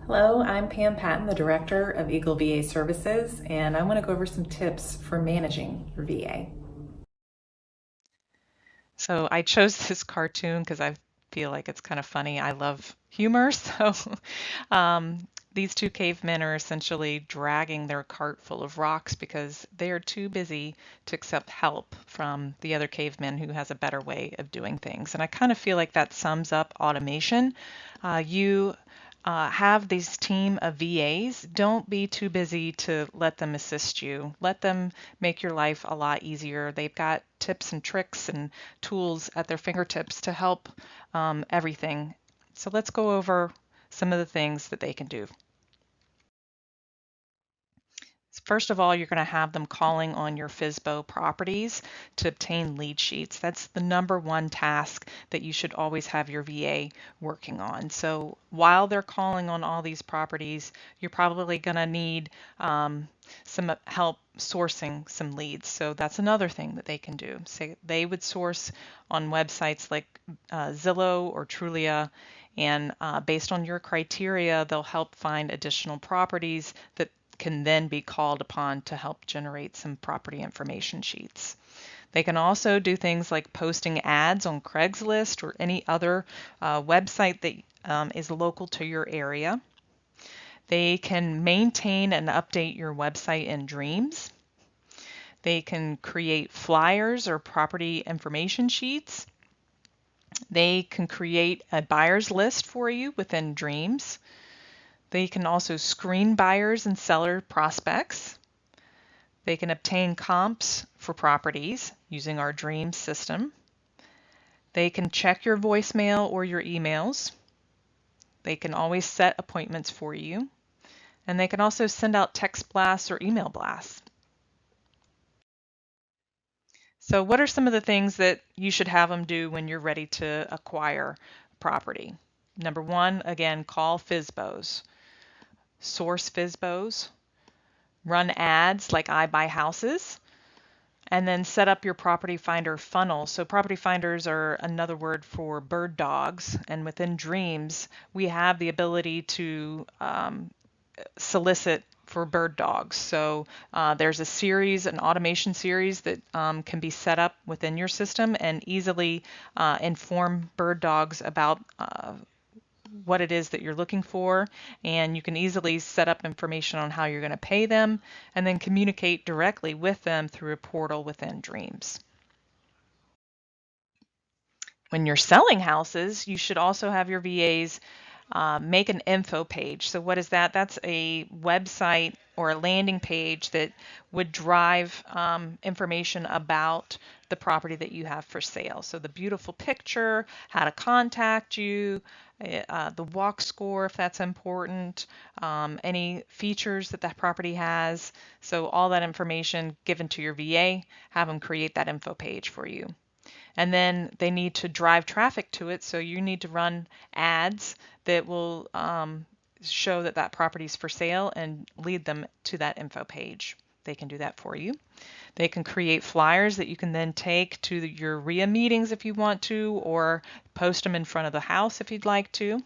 Hello, I'm Pam Patton, the Director of Eagle VA Services, and I want to go over some tips for managing your VA. So I chose this cartoon because I feel like it's kind of funny. I love humor. So these two cavemen are essentially dragging their cart full of rocks because they are too busy to accept help from the other caveman who has a better way of doing things. And I kind of feel like that sums up automation. You have this team of VAs. Don't be too busy to let them assist you. Let them make your life a lot easier. They've got tips and tricks and tools at their fingertips to help everything. So let's go over some of the things that they can do. First of all, you're going to have them calling on your FSBO properties to obtain lead sheets. That's the number one task that you should always have your VA working on. So while they're calling on all these properties, you're probably going to need some help sourcing some leads. So that's another thing that they can do. Say they would source on websites like Zillow or Trulia, and based on your criteria, they'll help find additional properties that can then be called upon to help generate some property information sheets. They can also do things like posting ads on Craigslist or any other website that is local to your area. They can maintain and update your website in Dreams. They can create flyers or property information sheets. They can create a buyer's list for you within Dreams. They can also screen buyers and seller prospects. They can obtain comps for properties using our Dream system. They can check your voicemail or your emails. They can always set appointments for you. And they can also send out text blasts or email blasts. So what are some of the things that you should have them do when you're ready to acquire property? Number one, again, call FSBOs. Source FSBOs. Run ads like I Buy Houses. And then set up your property finder funnel. So property finders are another word for bird dogs. And within Dreams, we have the ability to solicit for bird dogs. So there's a series, an automation series that can be set up within your system and easily inform bird dogs about what it is that you're looking for, and you can easily set up information on how you're going to pay them and then communicate directly with them through a portal within Dreams. When you're selling houses, you should also have your VAs make an info page. So what is that? That's a website or a landing page that would drive information about the property that you have for sale. So the beautiful picture, how to contact you, the walk score if that's important, any features that that property has. So all that information given to your VA, have them create that info page for you. And then they need to drive traffic to it, so you need to run ads that will show that that property is for sale and lead them to that info page. They can do that for you. They can create flyers that you can then take to your RIA meetings if you want to, or post them in front of the house if you'd like to.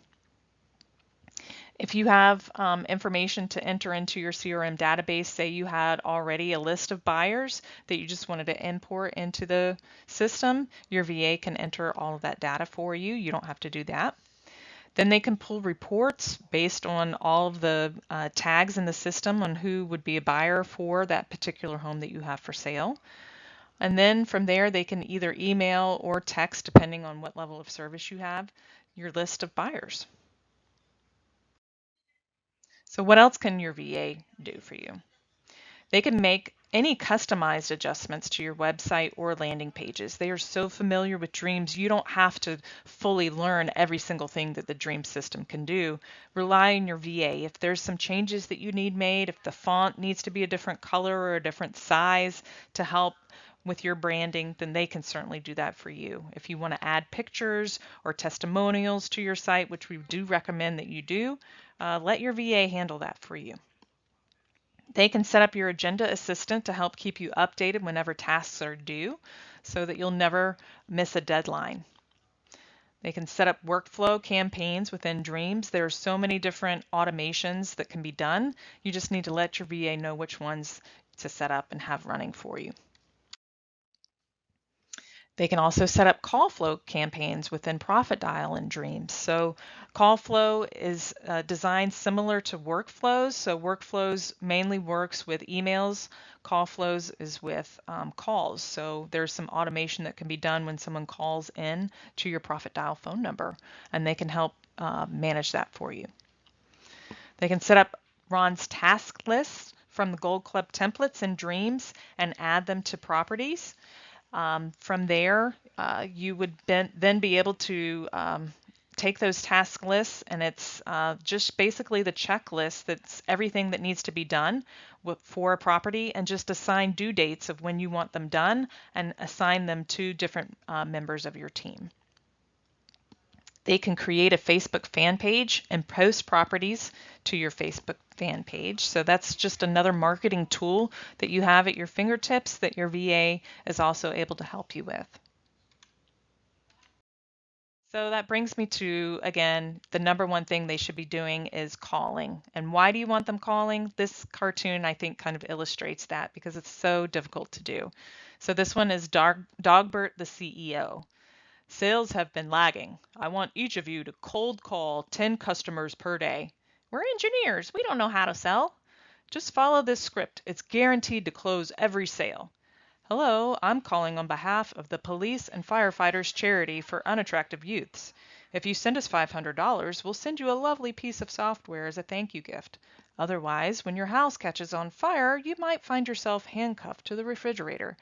If you have information to enter into your CRM database, say you had already a list of buyers that you just wanted to import into the system, your VA can enter all of that data for you. You don't have to do that. Then they can pull reports based on all of the tags in the system on who would be a buyer for that particular home that you have for sale. And then from there, they can either email or text, depending on what level of service you have, your list of buyers. So what else can your VA do for you? They can make any customized adjustments to your website or landing pages. They are so familiar with Dreams, you don't have to fully learn every single thing that the Dream system can do. Rely on your VA. If there's some changes that you need made, if the font needs to be a different color or a different size to help with your branding, then they can certainly do that for you. If you want to add pictures or testimonials to your site, which we do recommend that you do, let your VA handle that for you. They can set up your agenda assistant to help keep you updated whenever tasks are due so that you'll never miss a deadline. They can set up workflow campaigns within Dreams. There are so many different automations that can be done. You just need to let your VA know which ones to set up and have running for you. They can also set up call flow campaigns within Profit Dial in Dreams. So call flow is designed similar to workflows. So workflows mainly works with emails. Call flows is with calls. So there's some automation that can be done when someone calls in to your Profit Dial phone number, and they can help manage that for you. They can set up Ron's task list from the Gold Club templates in Dreams and add them to properties. From there, you would then be able to take those task lists, and it's just basically the checklist that's everything that needs to be done for a property, and just assign due dates of when you want them done and assign them to different members of your team. They can create a Facebook fan page and post properties to your Facebook fan page. So that's just another marketing tool that you have at your fingertips that your VA is also able to help you with. So that brings me to, again, the number one thing they should be doing is calling. And why do you want them calling? This cartoon, I think, kind of illustrates that because it's so difficult to do. So this one is Dogbert, the CEO. Sales have been lagging. I want each of you to cold call 10 customers per day. We're engineers. We don't know how to sell. Just follow this script. It's guaranteed to close every sale. Hello, I'm calling on behalf of the Police and Firefighters Charity for Unattractive Youths. If you send us $500, we'll send you a lovely piece of software as a thank you gift. Otherwise, when your house catches on fire, you might find yourself handcuffed to the refrigerator.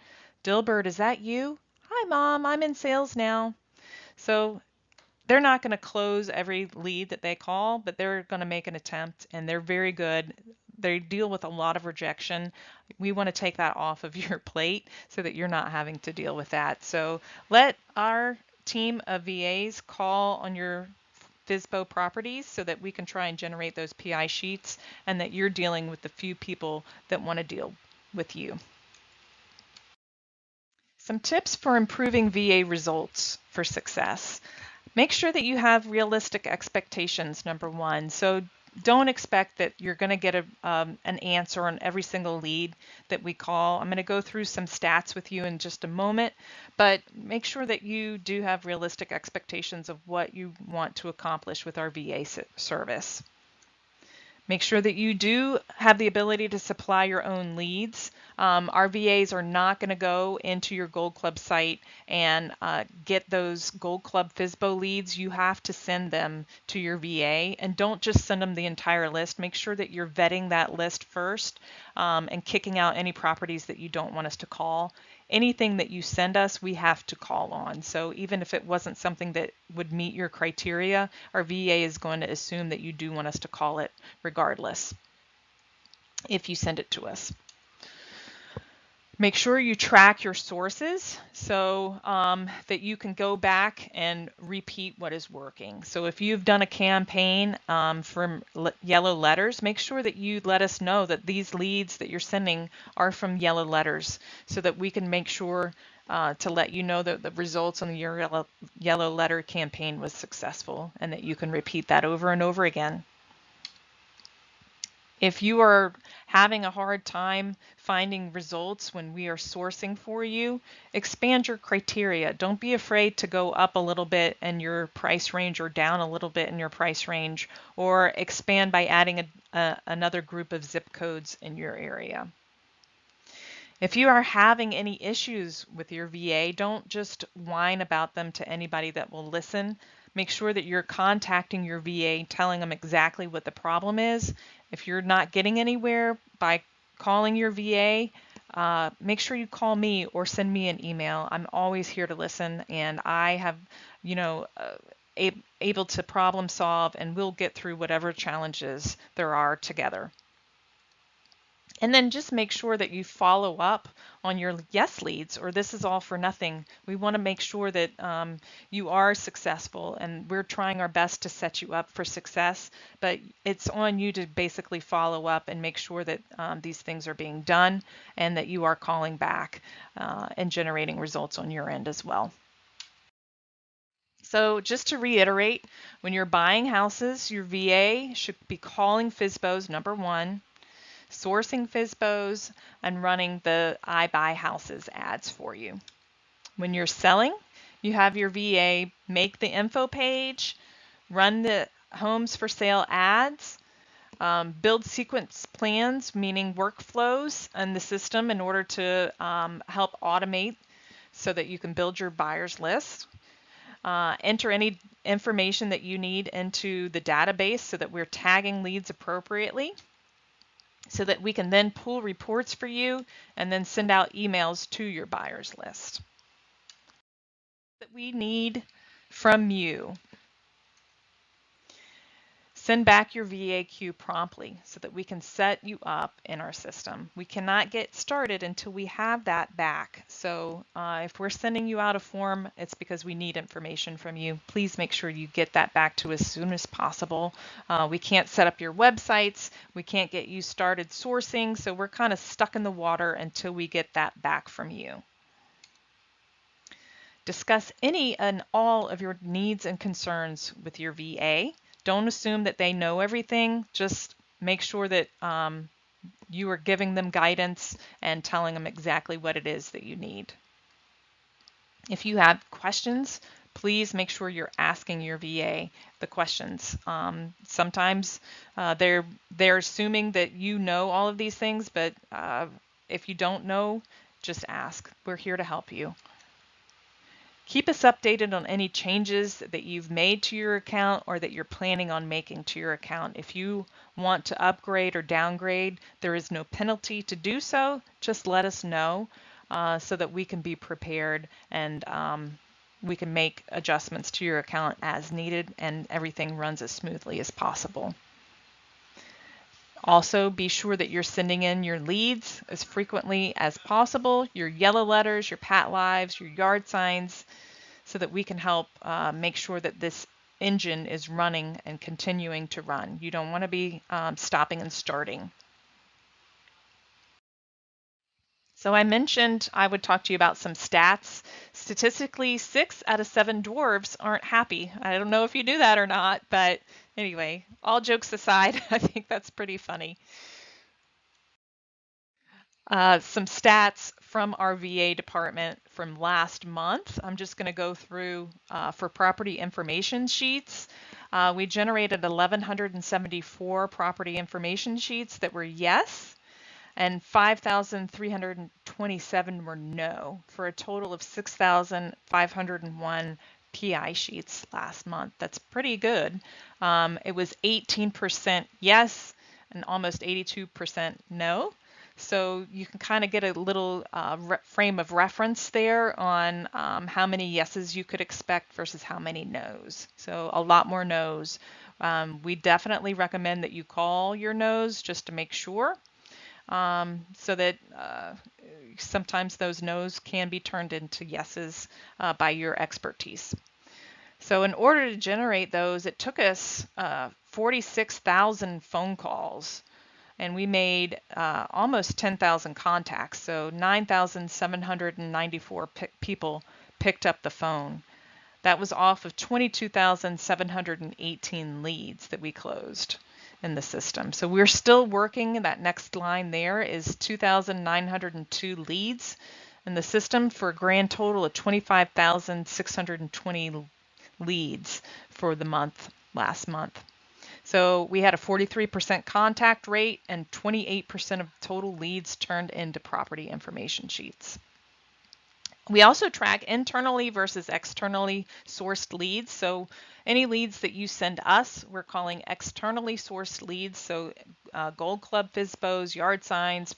Dilbert, is that you? Hi, Mom. I'm in sales now. So they're not going to close every lead that they call, but they're going to make an attempt, and they're very good. They deal with a lot of rejection. We want to take that off of your plate so that you're not having to deal with that. So let our team of VAs call on your FSBO properties so that we can try and generate those PI sheets, and that you're dealing with the few people that want to deal with you. Some tips for improving VA results for success. Make sure that you have realistic expectations, number one. So don't expect that you're going to get an answer on every single lead that we call. I'm going to go through some stats with you in just a moment, but make sure that you do have realistic expectations of what you want to accomplish with our VA service. Make sure that you do have the ability to supply your own leads. Our VAs are not going to go into your Gold Club site and get those Gold Club FSBO leads. You have to send them to your VA, and don't just send them the entire list. Make sure that you're vetting that list first and kicking out any properties that you don't want us to call. Anything that you send us, we have to call on. So even if it wasn't something that would meet your criteria, our VA is going to assume that you do want us to call it regardless if you send it to us. Make sure you track your sources so that you can go back and repeat what is working. So if you've done a campaign from yellow letters, make sure that you let us know that these leads that you're sending are from yellow letters so that we can make sure to let you know that the results on your yellow letter campaign was successful and that you can repeat that over and over again. If you are having a hard time finding results when we are sourcing for you, expand your criteria. Don't be afraid to go up a little bit in your price range or down a little bit in your price range, or expand by adding another group of zip codes in your area. If you are having any issues with your VA, don't just whine about them to anybody that will listen. Make sure that you're contacting your VA, telling them exactly what the problem is. If you're not getting anywhere by calling your VA, make sure you call me or send me an email. I'm always here to listen, and I have, able to problem solve, and we'll get through whatever challenges there are together. And then just make sure that you follow up on your yes leads, or this is all for nothing. We want to make sure that you are successful, and we're trying our best to set you up for success, but it's on you to basically follow up and make sure that these things are being done and that you are calling back and generating results on your end as well. So just to reiterate, when you're buying houses, your VA should be calling FSBOs, number one, sourcing FSBOs, and running the I Buy Houses ads for you. When you're selling, you have your VA make the info page, run the homes for sale ads, build sequence plans, meaning workflows in the system in order to help automate so that you can build your buyer's list. Enter any information that you need into the database so that we're tagging leads appropriately, so that we can then pull reports for you and then send out emails to your buyer's list. That we need from you. Send back your VAQ promptly so that we can set you up in our system. We cannot get started until we have that back. So if we're sending you out a form, it's because we need information from you. Please make sure you get that back to us as soon as possible. We can't set up your websites. We can't get you started sourcing. So we're kind of stuck in the water until we get that back from you. Discuss any and all of your needs and concerns with your VA. Don't assume that they know everything. Just make sure that you are giving them guidance and telling them exactly what it is that you need. If you have questions, please make sure you're asking your VA the questions. Sometimes they're assuming that you know all of these things, but if you don't know, just ask. We're here to help you. Keep us updated on any changes that you've made to your account or that you're planning on making to your account. If you want to upgrade or downgrade, there is no penalty to do so. Just let us know so that we can be prepared and we can make adjustments to your account as needed and everything runs as smoothly as possible. Also, be sure that you're sending in your leads as frequently as possible, your yellow letters, your Pat Lives, your yard signs, so that we can help make sure that this engine is running and continuing to run. You don't want to be stopping and starting. So I mentioned I would talk to you about some stats. Statistically, 6 out of 7 dwarves aren't happy. I don't know if you knew that or not, but anyway, all jokes aside, I think that's pretty funny. Some stats from our VA department from last month. I'm just going to go through for property information sheets. We generated 1,174 property information sheets that were yes, and 5,327 were no, for a total of 6,501 PI sheets last month. That's pretty good. It was 18% yes and almost 82% no. So you can kind of get a little frame of reference there on how many yeses you could expect versus how many nos. So a lot more nos. We definitely recommend that you call your nos just to make sure, so that sometimes those nos can be turned into yeses by your expertise. So in order to generate those, it took us 46,000 phone calls. And we made almost 10,000 contacts, so 9,794 people picked up the phone. That was off of 22,718 leads that we closed in the system. So we're still working. That next line there is 2,902 leads in the system for a grand total of 25,620 leads for the month, last month. So we had a 43% contact rate and 28% of total leads turned into property information sheets. We also track internally versus externally sourced leads. So any leads that you send us, we're calling externally sourced leads. So Gold Club FSBOs, yard signs,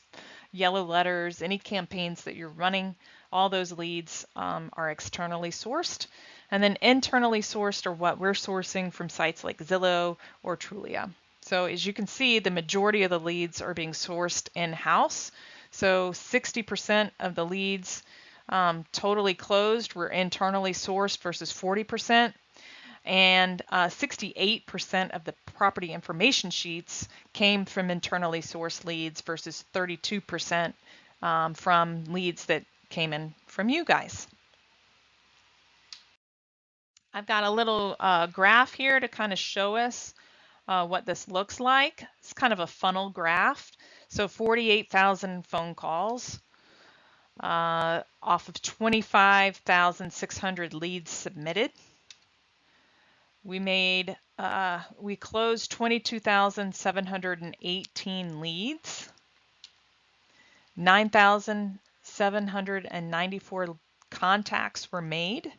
yellow letters, any campaigns that you're running, all those leads are externally sourced. And then internally sourced are what we're sourcing from sites like Zillow or Trulia. So as you can see, the majority of the leads are being sourced in-house. So 60% of the leads totally closed were internally sourced versus 40%. And 68% of the property information sheets came from internally sourced leads versus 32% from leads that came in from you guys. I've got a little graph here to kind of show us what this looks like. It's kind of a funnel graph. So 48,000 phone calls off of 25,600 leads submitted. We closed 22,718 leads. 9,794 contacts were made.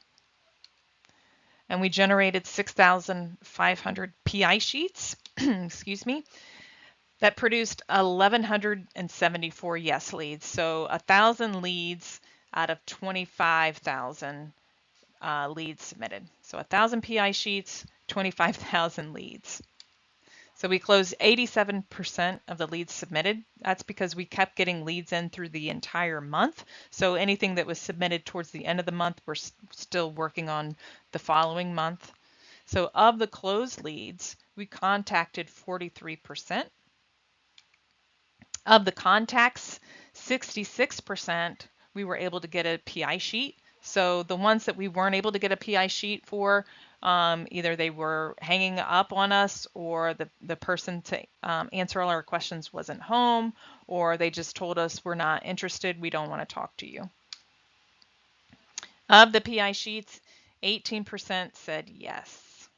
And we generated 6,500 PI sheets, excuse me, that produced 1,174 yes leads. So 1,000 leads out of 25,000 leads submitted. So 1,000 PI sheets, 25,000 leads. So we closed 87% of the leads submitted. That's because we kept getting leads in through the entire month. So anything that was submitted towards the end of the month, we're still working on the following month. So of the closed leads, we contacted 43%. Of the contacts, 66% we were able to get a PI sheet. So the ones that we weren't able to get a PI sheet for, either they were hanging up on us, or the person to answer all our questions wasn't home, or they just told us we're not interested, we don't want to talk to you. Of the PI sheets, 18% said yes.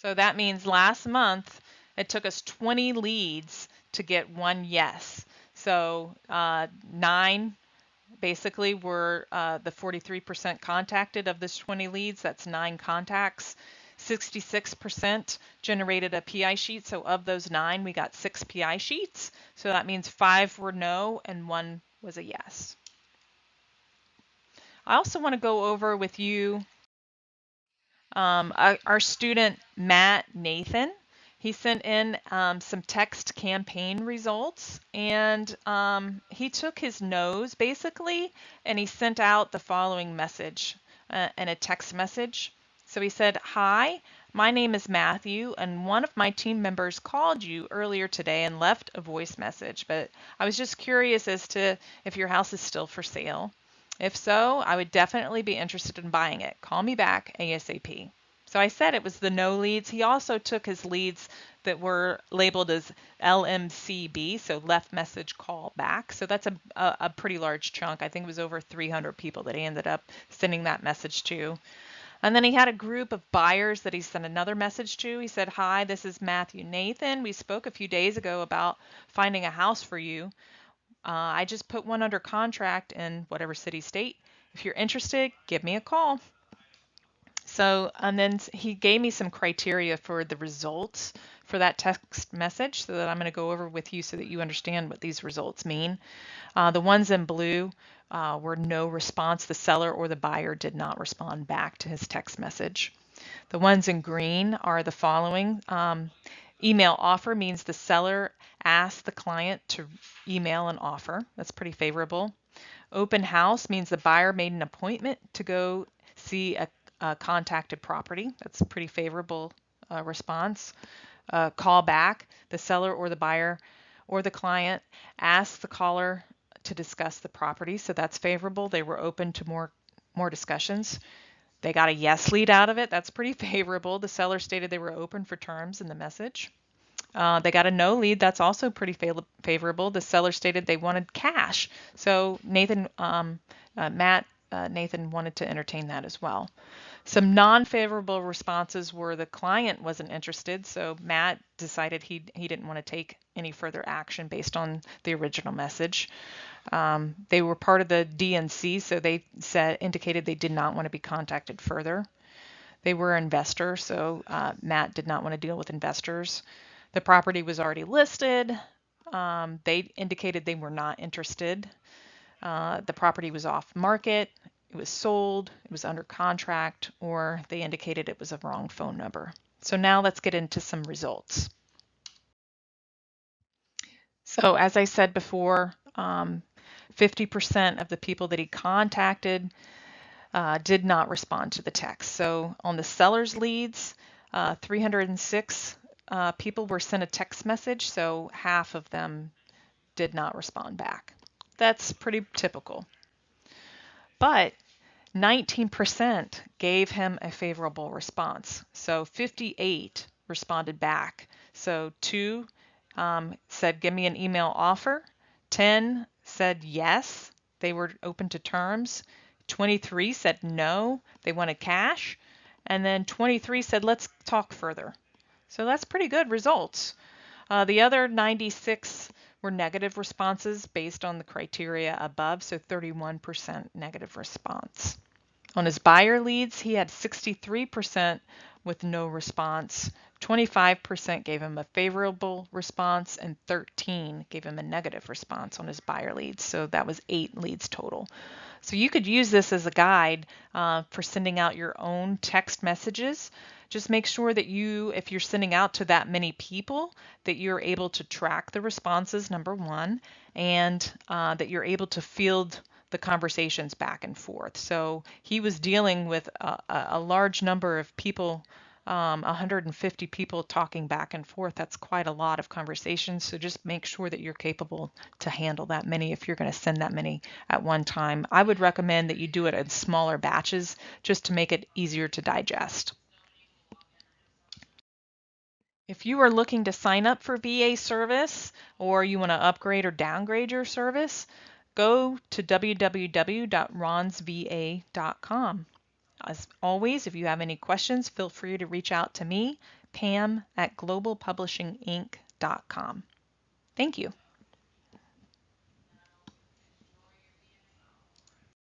So that means last month it took us 20 leads to get one yes. So 9 basically were the 43% contacted of this 20 leads. That's 9 contacts. 66% generated a PI sheet. So of those 9, we got 6 PI sheets. So that means 5 were no and 1 was a yes. I also want to go over with you our student Matt Nathan. He sent in some text campaign results, and he took his nose basically and he sent out the following message in a text message. So he said, "Hi, my name is Matthew, and one of my team members called you earlier today and left a voice message, but I was just curious as to if your house is still for sale. If so, I would definitely be interested in buying it. Call me back ASAP." So I said it was the no leads. He also took his leads that were labeled as LMCB, so left message call back. So that's a pretty large chunk. I think it was over 300 people that he ended up sending that message to. And then he had a group of buyers that he sent another message to. He said, "Hi, this is Matthew Nathan. We spoke a few days ago about finding a house for you. I just put one under contract in whatever city, state. If you're interested, give me a call." So, and then he gave me some criteria for the results for that text message, so that I'm going to go over with you so that you understand what these results mean. The ones in blue were no response. The seller or the buyer did not respond back to his text message. The ones in green are the following. Email offer means the seller asked the client to email an offer. That's pretty favorable. Open house means the buyer made an appointment to go see a contacted property. That's a pretty favorable response. Call back, the seller or the buyer or the client asked the caller to discuss the property. So that's favorable. They were open to more discussions. They got a yes lead out of it. That's pretty favorable. The seller stated they were open for terms in the message. They got a no lead. That's also pretty favorable. The seller stated they wanted cash. So Nathan wanted to entertain that as well. Some non-favorable responses were the client wasn't interested, so Matt decided he didn't want to take any further action based on the original message. They were part of the DNC, so they indicated they did not want to be contacted further. They were investors, so Matt did not want to deal with investors. The property was already listed. They indicated they were not interested. The property was off market. It was sold, it was under contract, or they indicated it was a wrong phone number. So now let's get into some results. So as I said before, 50% of the people that he contacted did not respond to the text. So on the seller's leads, 306 people were sent a text message, so half of them did not respond back. That's pretty typical. But 19% gave him a favorable response. So 58 responded back. So 2 said, give me an email offer. 10 said yes, they were open to terms. 23 said no, they wanted cash. And then 23 said, let's talk further. So that's pretty good results. The other 96 were negative responses based on the criteria above, so 31% negative response. On his buyer leads, he had 63% with no response, 25% gave him a favorable response, and 13 gave him a negative response on his buyer leads. So that was 8 leads total. So you could use this as a guide for sending out your own text messages. Just make sure that if you're sending out to that many people, that you're able to track the responses, number one, and that you're able to field the conversations back and forth. So he was dealing with a large number of people, 150 people talking back and forth. That's quite a lot of conversations. So just make sure that you're capable to handle that many if you're going to send that many at one time. I would recommend that you do it in smaller batches just to make it easier to digest. If you are looking to sign up for VA service or you want to upgrade or downgrade your service, go to www.ronsva.com. As always, if you have any questions, feel free to reach out to me, Pam at globalpublishinginc.com. Thank you.